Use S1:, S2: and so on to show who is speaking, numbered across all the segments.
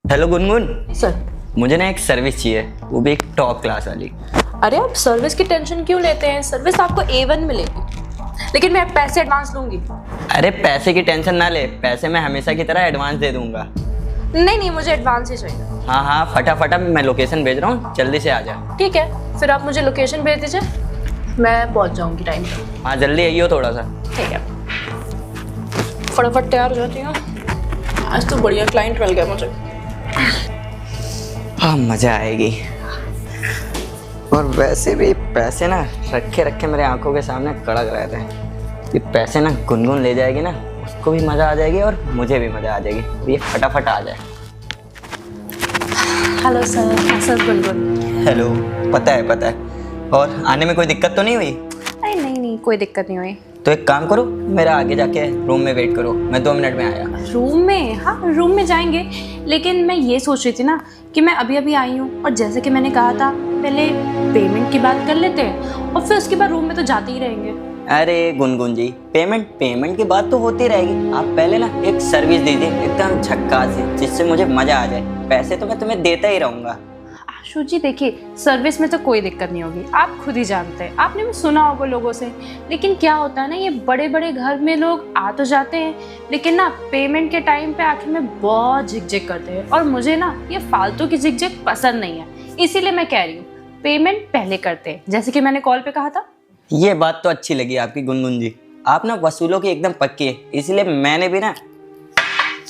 S1: Hello Gungun.
S2: Sir.
S1: मुझे ना एक सर्विस चाहिए, वो भी एक टॉप क्लास वाली।
S2: अरे आप सर्विस की टेंशन क्यों लेते हैं? सर्विस आपको A1 मिलेगी, लेकिन मैं पैसे एडवांस लूंगी।
S1: अरे पैसे की टेंशन ना ले, पैसे मैं हमेशा की तरह एडवांस दे दूंगा।
S2: नहीं नहीं, मुझे एडवांस ही चाहिए।
S1: हाँ हाँ, फटाफट मैं लोकेशन भेज रहा हूँ, जल्दी से आ जा।
S2: ठीक है, फिर आप मुझे लोकेशन भेज दीजिए, मैं पहुंच जाऊंगी टाइम पर।
S1: हाँ जल्दी आइयो थोड़ा सा।
S2: ठीक है, फटाफट तैयार हो जाती हूँ। आज तो बढ़िया क्लाइंट मिल गया मुझे।
S1: हाँ मज़ा आएगी। और वैसे भी पैसे ना रखे रखे मेरे आंखों के सामने कड़क रहते हैं। ये पैसे ना गुनगुन ले जाएगी ना, उसको भी मज़ा आ जाएगी और मुझे भी मज़ा आ जाएगी। ये फटाफट आ जाए।
S2: हेलो सर, कैसा गुनगुन?
S1: हेलो। पता है। और आने में कोई दिक्कत तो नहीं हुई?
S2: अरे नहीं नहीं, कोई दिक्कत नहीं हुई।
S1: तो एक काम करो, मेरा आगे जाके रूम में वेट करो, मैं 2 मिनट में आया।
S2: रूम में? हाँ रूम में जाएंगे, लेकिन मैं ये सोच रही थी ना कि मैं अभी अभी आई हूँ और जैसे कि मैंने कहा था पहले पेमेंट की बात कर लेते हैं और फिर उसके बाद रूम में तो जाते ही रहेंगे।
S1: अरे गुनगुन जी, पेमेंट की बात तो होती रहेगी। आप पहले ना एक सर्विस दीजिए एकदम झक्कास सी, जिससे मुझे मज़ा आ जाए। पैसे तो मैं तुम्हें देता ही रहूँगा।
S2: आशु जी देखिए, सर्विस में तो कोई दिक्कत नहीं होगी, आप खुद ही जानते हैं, आपने भी सुना होगा लोगों से। लेकिन क्या होता है ना, ये बड़े बड़े घर में लोग आ तो जाते हैं, लेकिन ना पेमेंट के टाइम पे आखिर में बहुत झिकझिक करते हैं और मुझे ना ये फालतू की झिकझिक पसंद नहीं है। इसीलिए मैं कह रही हूँ पेमेंट पहले करते हैं, जैसे कि मैंने कॉल पे कहा था।
S1: ये बात तो अच्छी लगी आपकी गुनगुन जी। आप ना वसूलों की एकदम पक्की है, इसलिए मैंने भी ना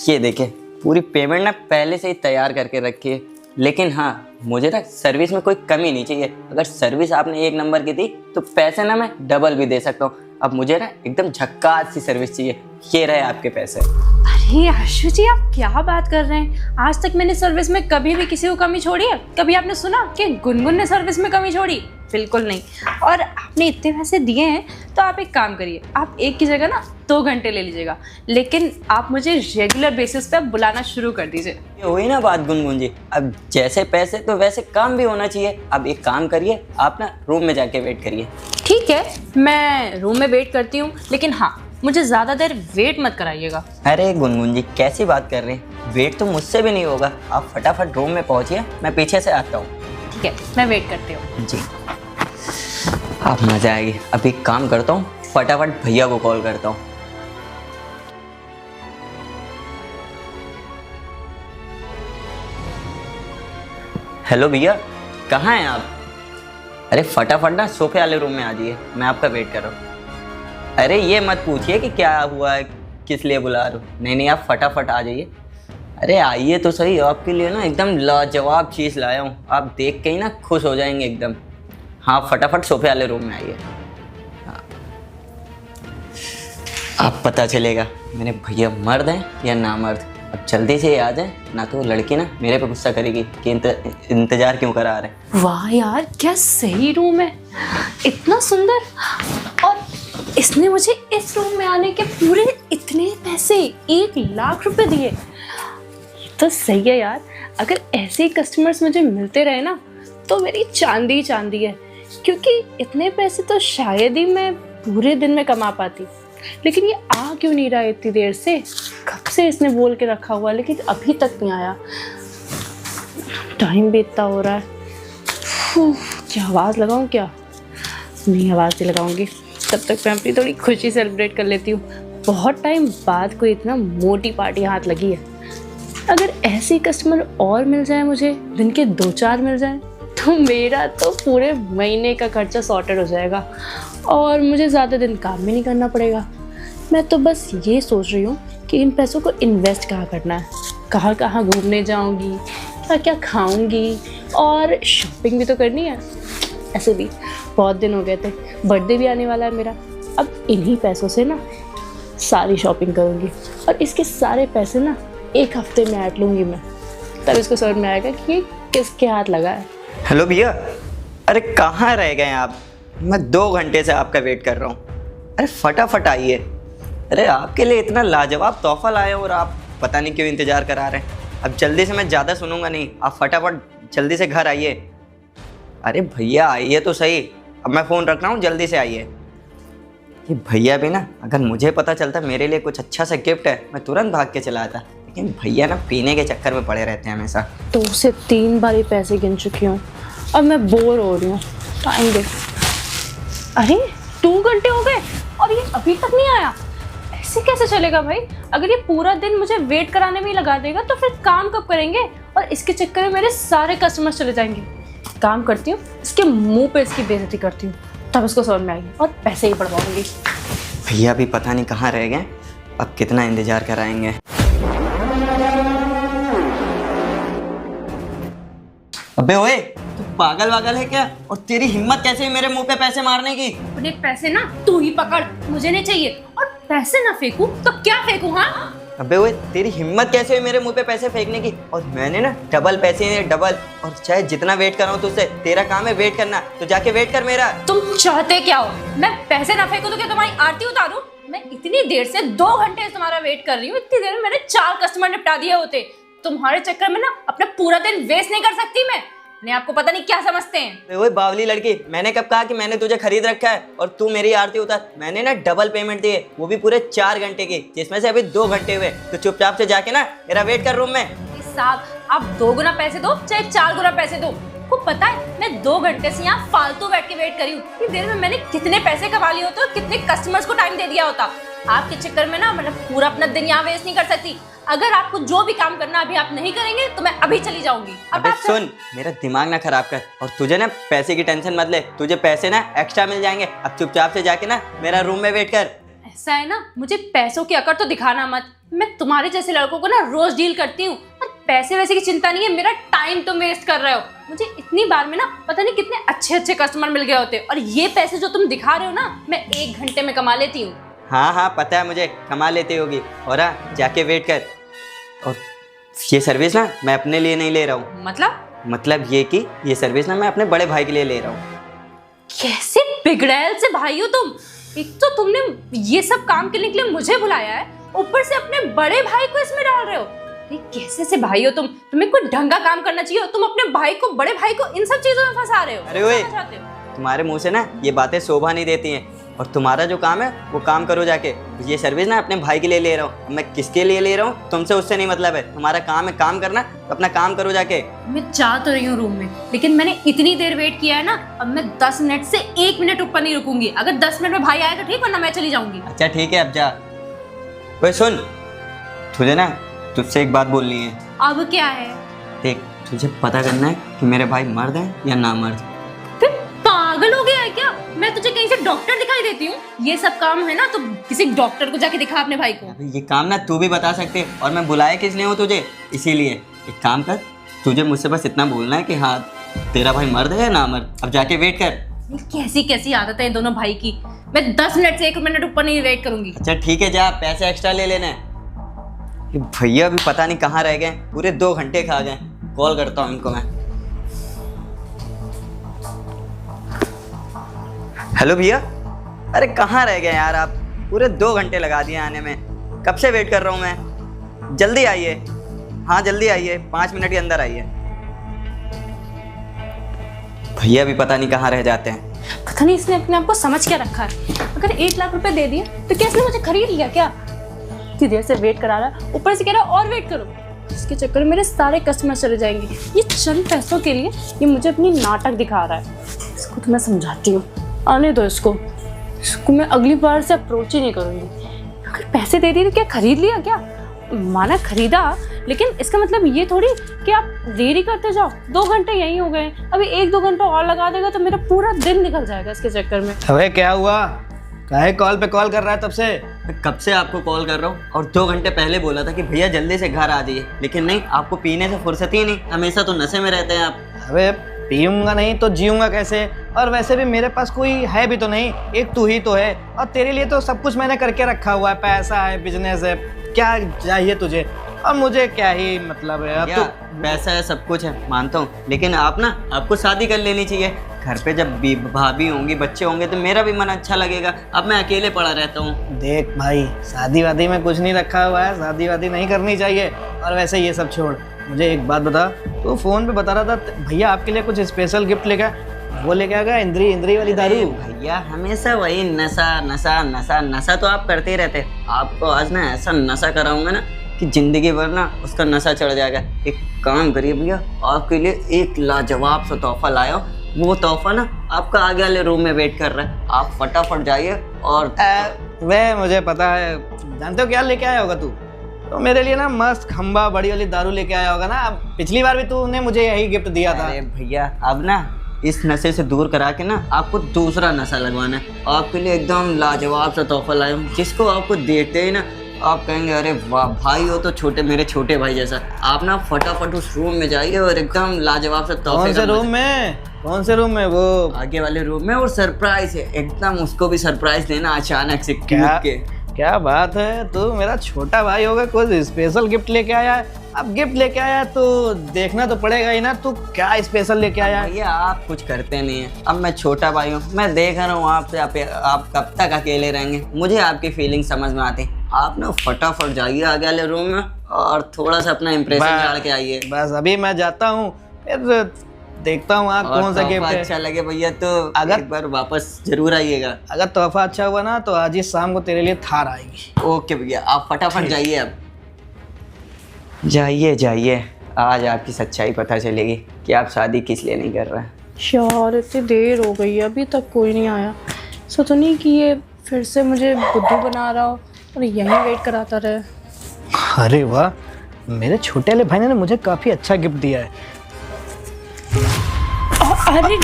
S1: ये देखे पूरी पेमेंट ना पहले से ही तैयार करके रखी है। लेकिन हाँ, मुझे ना सर्विस में कोई कमी नहीं चाहिए। अगर सर्विस आपने 1 नंबर की दी तो पैसे ना मैं डबल भी दे सकता हूँ। अब मुझे ना एकदम झक्कास सी सर्विस चाहिए। ये रहे आपके पैसे।
S2: अरे आशु जी, आप क्या बात कर रहे हैं? आज तक मैंने सर्विस में कभी भी किसी को कमी छोड़ी है? कभी आपने सुना कि गुनगुन ने सर्विस में कमी छोड़ी? बिल्कुल नहीं। और आपने इतने पैसे दिए हैं तो आप एक काम करिए, आप एक की जगह ना 2 घंटे ले लीजिएगा, लेकिन आप मुझे रेगुलर बेसिस पे बुलाना शुरू कर दीजिए।
S1: ये हुई ना बात गुनगुन जी। अब जैसे पैसे तो वैसे काम भी होना चाहिए। अब एक काम करिए, आप ना रूम में जाके वेट करिए।
S2: ठीक है, मैं रूम में वेट करती हूँ, लेकिन हाँ मुझे ज़्यादा देर वेट मत कराइएगा।
S1: अरे गुनगुन जी, कैसी बात कर रहे हैं? वेट तो मुझसे भी नहीं होगा। आप फटाफट रूम में पहुंचिए, मैं पीछे से आता हूँ।
S2: ठीक है, मैं वेट करती हूँ।
S1: जी, अब मजा आएगी। अभी काम करता हूँ, फटाफट भैया को कॉल करता हूँ। हेलो भैया, कहाँ हैं आप? अरे फटाफट ना सोफे वाले रूम में आ जाइए, मैं आपका वेट कर रहा हूँ। अरे ये मत पूछिए कि क्या हुआ है, किस लिए बुला रहे हो। नहीं नहीं, आप फटाफट आ जाइए। अरे आइए तो सही, आपके लिए ना एकदम लाजवाब चीज़ लाया हूँ। आप देख के ही ना खुश हो जाएंगे एकदम। हाँ फटाफट सोफे वाले रूम में आइए। हाँ। अब पता चलेगा मेरे भैया मर्द हैं या ना मर्द। अब जल्दी से आ जाए, ना तो वो लड़की ना मेरे पे गुस्सा करेगी कि इंतजार क्यों करा रहे।
S2: वाह यार, क्या सही रूम है, इतना सुंदर। और इसने मुझे इस रूम में आने के पूरे इतने पैसे, 1 लाख रुपए दिए। तो सही है यार, अगर ऐसे कस्टमर्स मुझे मिलते रहे ना तो मेरी चांदी चांदी है, क्योंकि इतने पैसे तो शायद ही मैं पूरे दिन में कमा पाती। लेकिन ये आ क्यों नहीं रहा इतनी देर से? कब से इसने बोल के रखा हुआ, लेकिन अभी तक नहीं आया। टाइम भी इतना हो रहा है। क्या आवाज़ लगाऊं? क्या नहीं, आवाज़ नहीं लगाऊंगी। तब तक मैं अपनी थोड़ी खुशी सेलिब्रेट कर लेती हूँ। बहुत टाइम बाद कोई इतना मोटी पार्टी हाथ लगी है। अगर ऐसे कस्टमर और मिल जाए मुझे, दिन के 2-4 मिल जाए, तो मेरा तो पूरे महीने का खर्चा सॉर्टेड हो जाएगा और मुझे ज़्यादा दिन काम भी नहीं करना पड़ेगा। मैं तो बस ये सोच रही हूँ कि इन पैसों को इन्वेस्ट कहाँ करना है, कहाँ कहाँ घूमने जाऊँगी, क्या क्या खाऊँगी, और शॉपिंग भी तो करनी है। ऐसे भी बहुत दिन हो गए थे, बर्थडे भी आने वाला है मेरा। अब इन्हीं पैसों से ना सारी शॉपिंग करूँगी और इसके सारे पैसे ना 1 हफ्ते में ऐड लूँगी मैं। तब इसको समझ में आएगा कि ये किसके हाथ लगा है।
S1: हेलो भैया, अरे कहाँ रह गए आप? मैं 2 घंटे से आपका वेट कर रहा हूँ। अरे फटाफट आइए। अरे आपके लिए इतना लाजवाब तोहफा लाए और आप पता नहीं क्यों इंतज़ार करा रहे हैं। अब जल्दी से, मैं ज़्यादा सुनूंगा नहीं, आप फटाफट जल्दी से घर आइए। अरे भैया आइए तो सही, अब मैं फ़ोन रख रहा हूँ, जल्दी से आइए। ये भैया भी ना, अगर मुझे पता चलता मेरे लिए कुछ अच्छा सा गिफ्ट है, मैं तुरंत भाग के चला आता। लेकिन भैया ना पीने के चक्कर में पड़े रहते हैं हमेशा।
S2: 2 से 3 बार ही पैसे गिन चुकी हूँ, अब मैं बोर हो रही हूँ। टाइम दे। अरे 2 घंटे हो गए और ये अभी तक नहीं आया। ऐसे कैसे चलेगा भाई? अगर ये पूरा दिन मुझे वेट कराने में ही लगा देगा तो फिर काम कब करेंगे? और इसके चक्कर में मेरे सारे कस्टमर्स चले जाएंगे। काम करती हूँ, इसके मुंह पे इसकी बेइज्जती करती हूँ, तब इसको समझ में आएगी और पैसे ही बढ़वाऊंगी।
S1: भैया भी पता नहीं कहाँ रह गए, अब कितना इंतजार कराएंगे। अबे ओए, तू पागल वागल है क्या? और तेरी हिम्मत कैसे है मेरे मुंह पे पैसे मारने की?
S2: अपने पैसे ना तू ही पकड़, मुझे नहीं चाहिए। और पैसे ना फेंकूं तो क्या फेंकूं? हाँ
S1: अबे ओए, तेरी हिम्मत कैसे है मेरे मुंह पे पैसे फेंकने की? और मैंने ना डबल पैसे हैं, डबल। और चाहे जितना वेट कर रहा हूँ तुझसे, तेरा काम है वेट करना, तो जाके वेट कर मेरा।
S2: तुम चाहते क्या हो? मैं पैसे ना फेंकूं तो क्या तुम्हारी आरती उतारूं? मैं इतनी देर से 2 घंटे से तुम्हारा वेट कर रही हूँ, इतनी देर में मैंने 4 कस्टमर निपटा दिए होते। तुम्हारे चक्कर में ना अपना पूरा दिन वेस्ट नहीं कर सकती मैं। अपने आपको पता नहीं क्या समझते हैं।
S1: ओए बावली लड़की, मैंने कब कहा कि मैंने तुझे खरीद रखा है और तू मेरी आरती उतार? मैंने ना डबल पेमेंट दी है, वो भी पूरे 4 घंटे की, जिसमें से अभी 2 घंटे हुए। तो चुपचाप से जाके ना मेरा वेट कर रूम में।
S2: साहब, आप 2 गुना पैसे दो चाहे 4 गुना पैसे दो, आपको पता है मैं 2 घंटे से यहाँ फालतू बैठ के वेट करी हूँ। इतनी देर में मैंने कितने पैसे कमा लिए होते और कितने कस्टमर्स को टाइम दे दिया होता। आपके चक्कर में ना मैं पूरा अपना दिन यहाँ वेस्ट नहीं कर सकती। अगर आपको जो भी काम करना अभी आप नहीं करेंगे तो मैं अभी चली जाऊंगी।
S1: अबे सुन, मेरा दिमाग ना खराब कर। और तुझे ना पैसे की टेंशन मत ले, तुझे पैसे ना एक्स्ट्रा मिल जाएंगे। अब चुपचाप से जाके ना मेरा रूम में वेट कर।
S2: ऐसा है ना, मुझे पैसों की अकड़ तो दिखाना मत। मैं तुम्हारे जैसे लड़कों को ना रोज डील करती हूँ और पैसे वैसे की चिंता नहीं है। मेरा टाइम तुम वेस्ट कर रहे हो। मुझे इतनी बार में ना पता नहीं कितने अच्छे अच्छे कस्टमर मिल गए होते, और ये पैसे जो तुम दिखा रहे हो ना मैं 1 घंटे में कमा लेती हूँ।
S1: हाँ हाँ पता है मुझे, कमा लेती होगी। और हाँ, जाके वेट कर। और ये सर्विस ना मैं अपने लिए नहीं ले रहा हूँ। मतलब ये कि ये सर्विस ना मैं अपने बड़े भाई के लिए ले रहा हूँ।
S2: कैसे बिगड़ैल से भाई हो तुम? एक तो तुमने ये सब काम करने के लिए मुझे बुलाया है, ऊपर से अपने बड़े भाई को इसमें डाल रहे हो। ये कैसे से भाई हो तुम? तुम्हें कोई ढंग का काम करना चाहिए। तुम अपने भाई को, बड़े भाई को इन सब चीजों में फंसा रहे हो।
S1: अरे ओए, तुम्हारे मुंह से ना ये बातें शोभा नहीं देती हैं। और तुम्हारा जो काम है वो काम करो जाके। ये सर्विस ना अपने भाई के लिए ले रहा हूँ। मैं किसके लिए ले रहा हूँ तुमसे उससे नहीं मतलब है। तुम्हारा काम है काम करना, तो अपना काम करो जाके।
S2: मैं जा तो रही हूँ रूम में, लेकिन मैंने इतनी देर वेट किया है ना, अब मैं 10 मिनट से 1 मिनट ऊपर नहीं रुकूंगी। अगर 10 मिनट में भाई आएगा ठीक, वरना मैं चली जाऊंगी।
S1: अच्छा ठीक है, अब जा। ओए सुन, तुझे ना तुझसे एक बात बोलनी है।
S2: अब क्या है?
S1: देख, तुझे पता करना है कि मेरे भाई मर्द हैं या ना मर्द।
S2: फिर पागल हो गया है क्या? मैं तुझे कहीं से डॉक्टर दिखाई देती हूँ? ये सब काम है ना तो किसी डॉक्टर को जाके दिखा अपने भाई को।
S1: अभी ये काम ना तू भी बता सकते, और मैं बुलाया किस लिए हूँ तुझे, इसीलिए। एक काम कर, तुझे मुझसे बस इतना बोलना है कि हाँ तेरा भाई मर्द है या ना मर्द। अब जाके वेट कर।
S2: ये कैसी कैसी आदत है इन दोनों भाई की। मैं 10 मिनट से 1 मिनट ऊपर नहीं वेट करूंगी।
S1: अच्छा ठीक है, जा, पैसे एक्स्ट्रा ले लेना। ये भैया भी पता नहीं कहाँ रह गए, पूरे 2 घंटे खा गए। कॉल करता हूँ इनको मैं। हेलो भैया, अरे कहाँ रह गए यार आप? पूरे 2 घंटे लगा दिए आने में, कब से वेट कर रहा हूँ मैं। जल्दी आइए। हाँ जल्दी आइए, 5 मिनट के अंदर आइए। भैया भी पता नहीं कहाँ रह जाते हैं।
S2: पता नहीं इसने अपने आप को समझ क्या रखा है। अगर 1 लाख रुपए दे दिए तो क्या इसने मुझे खरीद लिया क्या? इतनी देर से वेट करा रहा है, ऊपर से कह रहा है और वेट करो। इसके चक्कर में मेरे सारे कस्टमर चले जाएंगे। ये चंद पैसों के लिए ये मुझे अपनी नाटक दिखा रहा है। इसको तो मैं समझाती हूँ, आने दो इसको मैं अगली बार से अप्रोच ही नहीं करूँगी। अगर पैसे दे दिए तो क्या खरीद लिया क्या? माना खरीदा, लेकिन इसका मतलब ये थोड़ी कि आप देरी करते जाओ। 2 घंटे यहीं हो गए, अभी 1-2 घंटा और लगा देगा तो मेरा पूरा दिन निकल जाएगा इसके चक्कर में।
S3: अबे क्या हुआ? काहे कॉल पे कॉल कर रहा है तब से?
S1: मैं कब से आपको कॉल कर रहा हूँ, और 2 घंटे पहले बोला था कि भैया जल्दी से घर आ जाइए, लेकिन नहीं, आपको पीने से फुर्सत ही नहीं। हमेशा तो नशे में रहते हैं आप।
S3: अबे पीऊंगा नहीं तो जीऊंगा कैसे? और वैसे भी मेरे पास कोई है भी तो नहीं, एक तू ही तो है। और तेरे लिए तो सब कुछ मैंने करके रखा हुआ है, पैसा है, बिजनेस है, क्या चाहिए तुझे? और मुझे क्या ही मतलब है। अब तो
S1: पैसा है, सब कुछ है, मानता हूँ, लेकिन आप ना, आपको शादी कर लेनी चाहिए। घर पे जब भाभी होंगी, बच्चे होंगे, तो मेरा भी मन अच्छा लगेगा। अब मैं अकेले पड़ा रहता हूँ।
S3: देख भाई, शादी वादी में कुछ नहीं रखा हुआ है, शादी वादी नहीं करनी चाहिए। और वैसे ये सब छोड़, मुझे एक बात बता, तो फ़ोन पे बता रहा था भैया आपके लिए कुछ स्पेशल गिफ्ट लेकर, वो लेके आ गया इंद्री वाली दारू।
S1: भैया हमेशा वही नशा नशा नशा नशा तो आप करते ही रहते। आपको आज ना ऐसा नशा कराऊंगा ना, कि ज़िंदगी भर ना उसका नशा चढ़ जाएगा। एक काम करिए भैया, आपके लिए एक लाजवाब सा तोहफा लाया हूं। वो तोहफा ना आपका आगे वाले रूम में वेट कर रहा है, आप फटाफट जाइए। और
S3: वह मुझे पता है, जानते हो क्या लेके आया होगा तू? तो मेरे लिए ना मस्त खंबा बड़ी वाली दारू लेके आया होगा ना। पिछली बार भी तूने मुझे यही गिफ्ट दिया था।
S1: अरे भैया, अब ना इस नशे से दूर करा के ना आपको दूसरा नशा लगवाना है। आपके लिए एकदम लाजवाब सा तोहफा लाया हूं, जिसको आपको देखते ही ना आप कहेंगे अरे वाह भाई हो तो छोटे, मेरे छोटे भाई जैसा। आप ना फटाफट उस रूम में जाइए और एकदम लाजवाब सा तोहफे
S3: कौन से रूम में? कौन से रूम में? वो
S1: आगे वाले रूम में। और सरप्राइज है एकदम, उसको भी सरप्राइज देना अचानक से
S3: क्या
S1: के।
S3: क्या बात है, तू मेरा छोटा भाई होगा, कोई स्पेशल गिफ्ट लेके आया है। अब गिफ्ट लेके आया है तो देखना तो पड़ेगा ही ना, तू क्या स्पेशल लेके आया है।
S1: भैया आप कुछ करते नहीं है, अब मैं छोटा भाई हूँ, मैं देख रहा हूँ आपसे। आप कब तक अकेले रहेंगे? मुझे आपकी फीलिंग समझ में आती। आप ना फटाफट जाइए आगे वाले रूम में और थोड़ा सा अपना इम्प्रेशन डाल के आइए।
S3: बस अभी मैं जाता हूँ, फिर देखता हूँ आप कौन सा गिफ्ट है।
S1: अच्छा लगे भैया तो
S3: अगर
S1: एक बार वापस जरूर आइएगा।
S3: अगर तोहफा अच्छा हुआ ना तो आज ही शाम को तेरे लिए थार आएगी।
S1: ओके भैया, आप फटाफट जाइए। अब जाइए जाइए, आज आपकी सच्चाई पता चलेगी कि आप शादी किस लिए नहीं कर रहे हैं।
S2: यार इतनी देर हो गई, अभी तक कोई नहीं आया। सोचो नहीं कि ये फिर से मुझे बुद्धू बना रहा हो और यहीं वेट कराता रहे।
S3: अरे वाह, मेरे छोटे वाले भाई ने मुझे काफी अच्छा गिफ्ट दिया है।
S2: अरे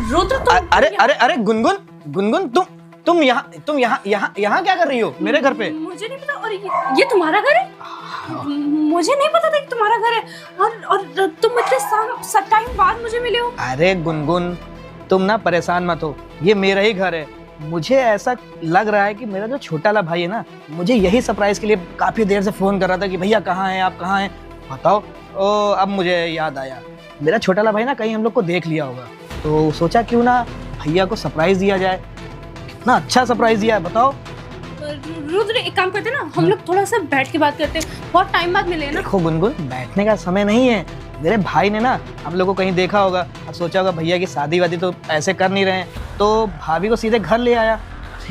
S2: रुद्र,
S3: अरे अरे अरे गुनगुन, गुनगुन तुम यहाँ क्या कर रही हो मेरे घर पे?
S2: मुझे नहीं पता। और ये तुम्हारा घर है? मुझे नहीं पता था कि तुम्हारा घर है। और तुम इतने टाइम बाद मुझे मिले हो।
S3: अरे गुनगुन, तुम ना परेशान मत हो, ये मेरा ही घर है। मुझे ऐसा लग रहा है कि मेरा जो छोटा वाला भाई है ना, मुझे यही सरप्राइज के लिए काफी देर से फोन कर रहा था कि भैया कहाँ हैं आप, कहाँ हैं बताओ। ओ अब मुझे याद आया, मेरा छोटा वाला भाई ना कहीं हम लोग को देख लिया होगा, तो सोचा क्यों ना भैया को सरप्राइज दिया जाए। कितना अच्छा सरप्राइज दिया है बताओ।
S2: रुद्र एक काम करते ना, हम लोग थोड़ा सा बैठ के बात करते हैं, बहुत टाइम बाद मिले हैं ना।
S3: देखो गुनगुन, बैठने का समय नहीं है। मेरे भाई ने ना हम लोग को कहीं देखा होगा और सोचा होगा भैया की शादी वादी तो ऐसे कर नहीं रहे हैं, तो भाभी को सीधे घर ले आया।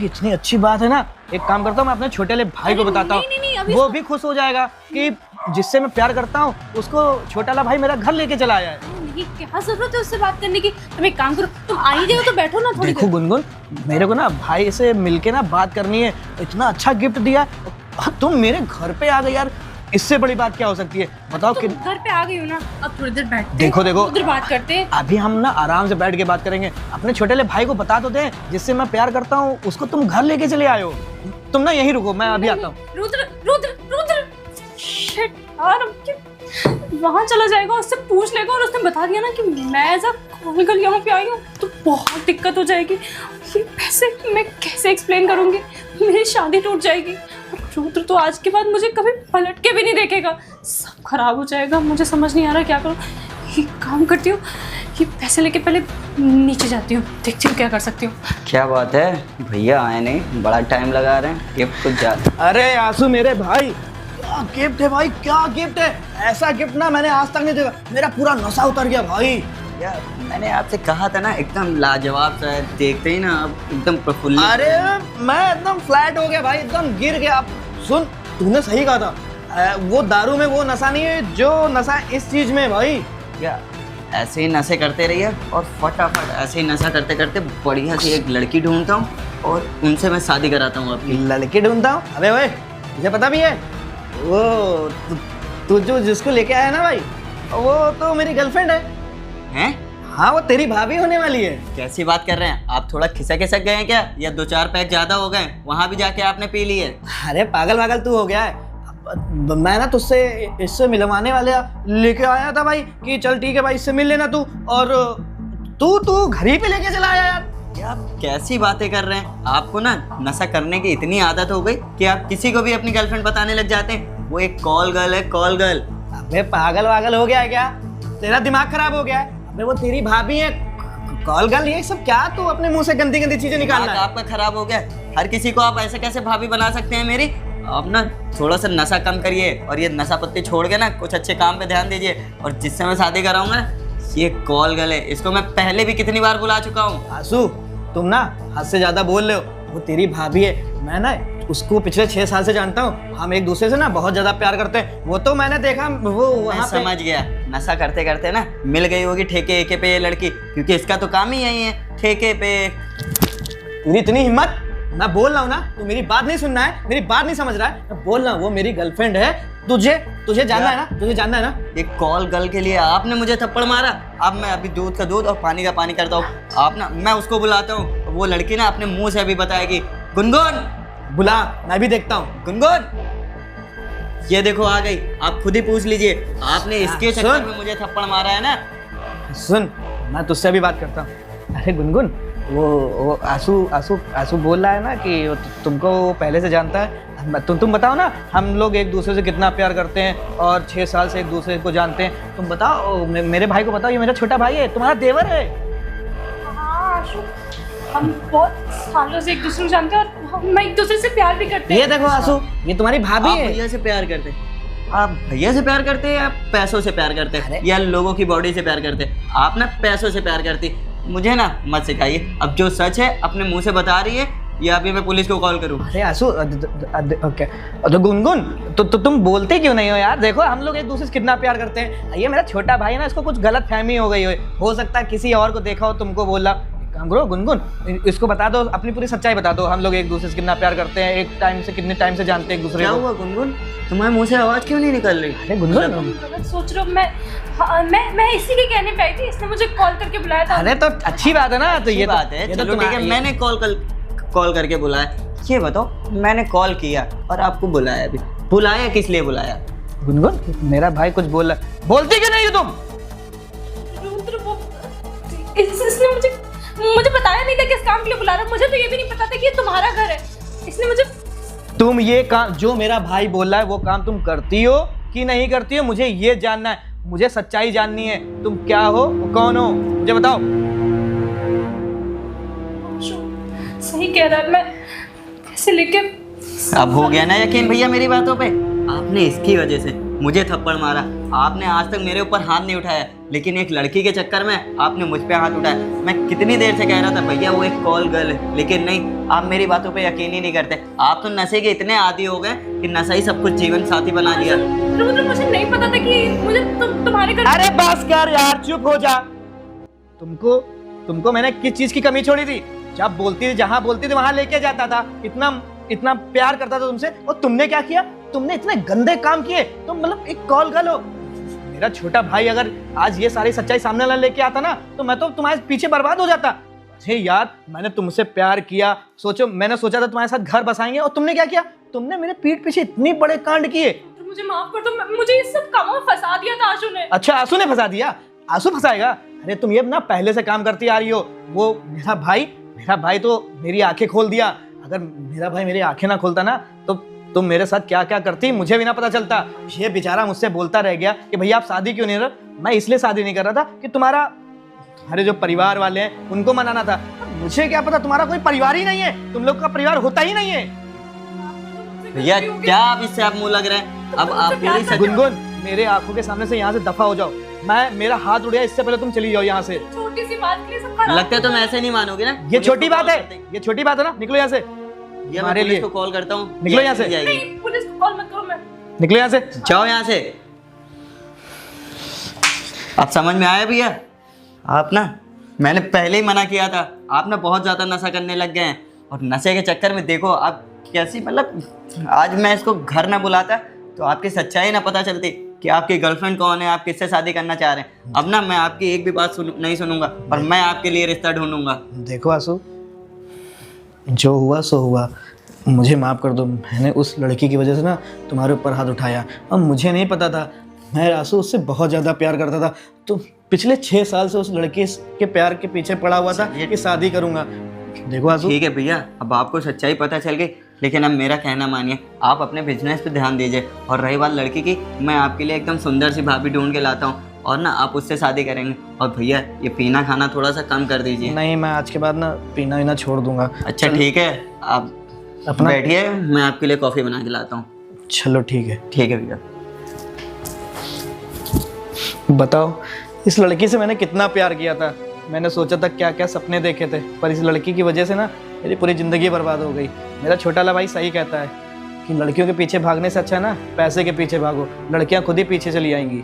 S3: इतनी अच्छी बात है ना, एक काम करता हूँ मैं अपने छोटे वाले भाई को बताता हूँ, वो भी खुश हो जाएगा कि जिससे मैं प्यार करता हूँ उसको छोटा वाला भाई मेरा घर लेके चला आया है।
S2: ये क्या जरूरत है उससे बात करने की? तुम एक काम करो, तुम आ ही जाओ तो बैठो ना थोड़ी
S3: देखो गुनगुन, मेरे को ना भाई से मिलके ना बात करनी है। इतना अच्छा गिफ्ट दिया, तुम मेरे घर पे आ गए यार, इससे बड़ी बात क्या हो सकती है बताओ।
S2: तुम घर पे आ गई हो ना, अब थोड़ी देर बैठते
S3: देखो
S2: उधर बात करते हैं।
S3: अभी हम ना आराम से बैठ के बात करेंगे। अपने छोटे वाले भाई को बता तो दे, जिससे मैं प्यार करता हूँ उसको तुम घर लेके चले आए हो। तुम ना यहीं रुको, मैं अभी आता हूँ।
S2: रुद्र रुद्र रुद्र, शिट यार, वहाँ चला जाएगा, उससे पूछ लेगा और उसने बता दिया ना कि मैं ऐसा कल यहाँ पे आई हूँ, तो बहुत दिक्कत हो जाएगी। ये पैसे मैं कैसे एक्सप्लेन करूँगी? मेरी शादी टूट जाएगी। रुद्र तो आज के बाद मुझे कभी पलट के भी नहीं देखेगा, सब खराब हो जाएगा। मुझे समझ नहीं आ रहा क्या करूँ। ये काम करती हूँ, ये पैसे लेके पहले नीचे जाती हूँ, देखती हूँ क्या कर सकती हूँ।
S1: क्या बात है, भैया आए नहीं, बड़ा टाइम लगा रहे हैं, गिफ्ट कुछ ज्यादा।
S3: अरे आंसू मेरे भाई, क्या गिफ्ट है भाई, क्या गिफ्ट है। ऐसा गिफ्ट ना मैंने आज तक नहीं देखा, मेरा पूरा नशा उतर गया भाई।
S1: यार मैंने आपसे कहा था ना, एकदम लाजवाब सा है, देखते ही ना आप एकदम प्रफुल्लित।
S3: अरे मैं एकदम फ्लैट हो गया भाई, एकदम गिर गया। आप सुन, तूने सही कहा था, वो दारू में वो नशा नहीं है जो नशा इस चीज में है भाई।
S1: क्या ऐसे ही नशे करते रहिए और फटाफट ऐसे ही नशा करते करते बढ़िया सी एक लड़की ढूंढता हूँ और उनसे मैं शादी कराता हूँ आपकी।
S3: लड़की ढूंढता हूँ? अबे भाई मुझे पता भी है, वो तू जो जिसको लेके आया ना भाई, वो तो मेरी गर्लफ्रेंड है।
S1: हैं?
S3: हाँ, वो तेरी भाभी होने वाली है।
S1: कैसी बात कर रहे हैं आप? थोड़ा खिसक गए हैं क्या, या 2-4 पैक ज्यादा हो गए? वहां भी जाके आपने पी ली है?
S3: अरे पागल तू हो गया है। मैं ना तुझसे इससे मिलवाने वाले लेके आया था भाई कि चल ठीक है भाई इससे मिल लेना तू, और तू घर ही पे लेके चला आया यार।
S1: क्या कैसी बातें कर रहे हैं? आपको ना नशा करने की इतनी आदत हो गई कि आप किसी को भी अपनी गर्लफ्रेंड बताने लग जाते हैं। वो एक कॉल गर्ल है, कॉल गर्ल।
S3: अबे पागल हो गया है क्या? तेरा दिमाग खराब हो गया है? अबे वो तेरी भाभी है, कॉल गर्ल ये सब क्या तू अपने मुंह से गंदी चीजें निकालना है?
S1: आपका खराब हो गया। हर किसी को आप ऐसे कैसे भाभी बना सकते हैं मेरी? आप ना थोड़ा सा नशा कम करिए और ये नशा पत्ती छोड़ के ना कुछ अच्छे काम पे ध्यान दीजिए। और जिससे मैं शादी कराऊंगा ये कॉल गर्ल है, इसको मैं पहले भी कितनी बार बुला चुका हूँ।
S3: आंसू, तुम ना हद से ज्यादा बोल रहे हो। वो तेरी भाभी है, मैं ना उसको पिछले 6 साल से जानता हूँ। हम एक दूसरे से ना बहुत ज्यादा प्यार करते हैं। वो तो मैंने देखा, वो
S1: मैं
S3: वहाँ पे
S1: समझ गया, नशा करते करते ना मिल गई होगी ठेके एके पे ये लड़की, क्योंकि इसका तो काम ही यही है, ठेके पे।
S3: तेरी इतनी हिम्मत, मैं बोल रहा हूँ ना, तू मेरी बात नहीं सुनना है, मेरी बात नहीं समझ रहा है। मैं बोल रहा हूँ वो मेरी गर्लफ्रेंड है। तुझे जानना है ना, तुझे जानना है ना।
S1: एक कॉल गर्ल के लिए आपने मुझे थप्पड़ मारा। अब मैं अभी दूध का दूध और पानी का पानी करता हूँ। आप ना, मैं उसको बुलाता हूँ, वो लड़की ना अपने मुंह से अभी बताएगी। गुनगुन,
S3: बुला, मैं भी देखता हूँ।
S1: गुनगुन, ये देखो आ गई। आप खुद ही पूछ लीजिए, आपने इसके
S3: सुन।
S1: चक्कर में मुझे थप्पड़ मारा है ना।
S3: सुन, मैं तुझसे भी बात करता हूँ। अरे गुनगुन, वो आंसू बोल रहा है ना कि तुमको वो पहले से जानता है। तुम बताओ ना, हम लोग एक दूसरे से कितना प्यार करते हैं और 6 साल से एक दूसरे को जानते हैं। तुम बताओ, मेरे भाई को बताओ, ये मेरा छोटा भाई है, तुम्हारा देवर है।
S2: हाँ आशु, हम बहुत सालों से एक दूसरे को जानते हैं और हम एक दूसरे से प्यार भी करते हैं।
S3: ये देखो आंसू, ये तुम्हारी भाभी
S1: आप
S3: है।
S1: भैया से प्यार करते हैं? आप भैया से प्यार करते हैं या पैसों से प्यार करते हैं, या लोगों की बॉडी से प्यार करते हैं? आप ना पैसों से प्यार करती, मुझे ना मत सिखाइए। अब जो सच है अपने मुंह से बता रही है, या अभी मैं पुलिस को कॉल करूं?
S3: अरे आंसू, ओके, तो गुनगुन, तो तुम बोलते क्यों नहीं हो यार? देखो हम लोग एक दूसरे से कितना प्यार करते हैं। ये मेरा छोटा भाई है ना, इसको कुछ गलत फहमी हो गई हो सकता है किसी और को देखा हो, तुमको बोला। काम करो गुनगुन, इसको बता दो, अपनी पूरी सच्चाई बता दो। हम लोग एक दूसरे से कितना प्यार करते हैं, एक टाइम से कितने टाइम से जानते हैं एक दूसरे
S1: क्या
S3: को।
S1: हुआ गुनगुन, तुम्हारे मुंह से आवाज क्यों नहीं निकल रही?
S3: अरे गुनगुन,
S2: गलत सोच रहे हो। मैं इसी के कहने पे आई थी, इसने मुझे कॉल करके बुलाया था।
S3: अरे तो अच्छी बात है ना। तो ये
S1: बात है, चलो ठीक है, मैंने कॉल करके बुलाया। ये बताओ, मैंने कॉल किया और आपको बुलाया भी, बुलाया किस लिए बुलाया?
S3: गुनगुन, मेरा भाई कुछ बोल रहा है, बोलती क्यों नहीं हो तुम?
S2: रुद्र, इसने मुझे बताया नहीं था किस काम के लिए बुला रहा है। मुझे तो ये भी नहीं पता था कि ये तुम्हारा घर है। इसने मुझे
S3: तुम ये काम, जो मेरा भाई बोल रहा है वो काम तुम करती हो कि नहीं करती हो, मुझे ये जानना है। मुझे सच्चाई जाननी है, तुम क्या हो, कौन हो, मुझे बताओ।
S2: सही कह रहा है, मैं कैसे लेके।
S1: अब हो गया ना यकीन भैया मेरी बातों पे? आपने इसकी वजह से मुझे थप्पड़ मारा। आपने आज तक मेरे ऊपर हाथ नहीं उठाया, लेकिन एक लड़की के चक्कर में आपने मुझ पे हाथ उठाया। मैं कितनी देर से कह रहा था भैया वो एक कॉल गर्ल है, लेकिन नहीं, आप मेरी बातों पे यकीन ही नहीं करते। आप तो नशे के इतने आदी हो गए कि नशा ही सब कुछ जीवन साथी बना लिया।
S2: रुद्र, मुझे नहीं पता था कि मुझे तुम्हारे घर।
S3: अरे बस कर यार, चुप हो जा। तुमको मैंने किस चीज की कमी छोड़ी थी? जब बोलती थी, जहां बोलती थी वहां लेके जाता था। इतना प्यार करता था तुमसे, और तुमने क्या किया? तुमने इतने गंदे काम किए। तुम मतलब एक कॉल गर्ल हो। मेरा छोटा भाई अगर आज ये सारी सच्चाई सामने ना लेके आता ना, तो मैं तो तुम्हारे पीछे बर्बाद हो जाता। अरे यार, मैंने तुमसे प्यार किया, मैंने सोचा था तुम्हारे साथ घर बसाएंगे, और तुमने क्या किया? तुमने मेरे पीठ पीछे इतने बड़े कांड किए।
S2: मुझे माफ कर दो, मुझे इस सब कामों में फंसा दिया था आशु ने।
S3: अच्छा, आंसू ने फंसा दिया? आंसू फंसाएगा? अरे तुम ये ना पहले से काम करती आ रही हो। वो मेरा भाई तो मेरी आंखें खोल दिया। अगर मेरा भाई मेरी आंखें ना खोलता ना, तो तुम मेरे साथ क्या क्या करती मुझे भी ना पता चलता। ये बेचारा मुझसे बोलता रह गया कि भैया आप शादी क्यों नहीं कर रहे? मैं इसलिए शादी नहीं कर रहा था कि तुम्हारे जो परिवार वाले हैं उनको मनाना था। मुझे क्या पता, तुम्हारा कोई परिवार ही नहीं है, तुम लोग का परिवार होता ही नहीं है।
S1: भैया क्या आप इससे आप मुंह लग रहे हैं? अब आप पूरी सच।
S3: गुनगुन, मेरे आंखों के सामने से यहाँ से दफा हो जाओ। मेरा हाथ उड़ गया, इससे पहले तुम चली जाओ यहाँ से।
S2: छोटी सी बात के लिए सब खराब।
S1: लगता है तुम ऐसे नहीं मानोगे ना।
S3: ये छोटी बात है, ये छोटी बात है ना। निकलो यहाँ से।
S1: ये मैं पुलिस को कॉल करता हूँ।
S3: निकलो यहाँ से।
S2: नहीं, पुलिस को कॉल मत करो। मैं
S3: निकलो यहाँ से,
S1: जाओ यहाँ से। अब समझ में आया भैया? आप ना, मैंने पहले ही मना किया था। आप ना बहुत ज़्यादा नशा करने लग गए हैं, और नशे के चक्कर में देखो आप कैसी, मतलब आज मैं इसको घर ना बुलाता तो आपकी सच्चाई ना पता चलती कि आपकी गर्लफ्रेंड कौन है, आप किससे शादी करना चाह रहे हैं। अब ना मैं आपकी एक भी बात नहीं सुनूंगा, और मैं आपके लिए रिश्ता ढूंढूंगा।
S3: देखो आंसू, जो हुआ सो हुआ, मुझे माफ़ कर दो। मैंने उस लड़की की वजह से ना तुम्हारे ऊपर हाथ उठाया, और मुझे नहीं पता था। मैं आंसू उससे बहुत ज़्यादा प्यार करता था। तो पिछले 6 साल से उस लड़की के प्यार के पीछे पड़ा हुआ था कि शादी करूँगा। देखो आंसू,
S1: ठीक है भैया, अब आपको सच्चाई पता चल गई, लेकिन अब मेरा कहना मानिए, आप अपने बिजनेस पे ध्यान दीजिए। और रही बात लड़की की, मैं आपके लिए एकदम सुंदर सी भाभी ढूंढ के लाता हूँ, और ना आप उससे शादी करेंगे। और भैया ये पीना खाना थोड़ा सा कम कर दीजिए।
S3: नहीं, मैं आज के बाद ना पीना वीना छोड़ दूंगा।
S1: अच्छा ठीक है, आप
S3: अपना
S1: बैठिए, मैं आपके लिए कॉफ़ी बना के लाता हूँ।
S3: चलो ठीक है।
S1: ठीक है भैया।
S3: बताओ, इस लड़की से मैंने कितना प्यार किया था। मैंने सोचा था क्या क्या सपने देखे थे, पर इस लड़की की वजह से ना मेरी पूरी ज़िंदगी बर्बाद हो गई। मेरा छोटा वाला भाई सही कहता है कि लड़कियों के पीछे भागने से अच्छा है ना पैसे के पीछे भागो, लड़कियां खुद ही पीछे चली आएंगी।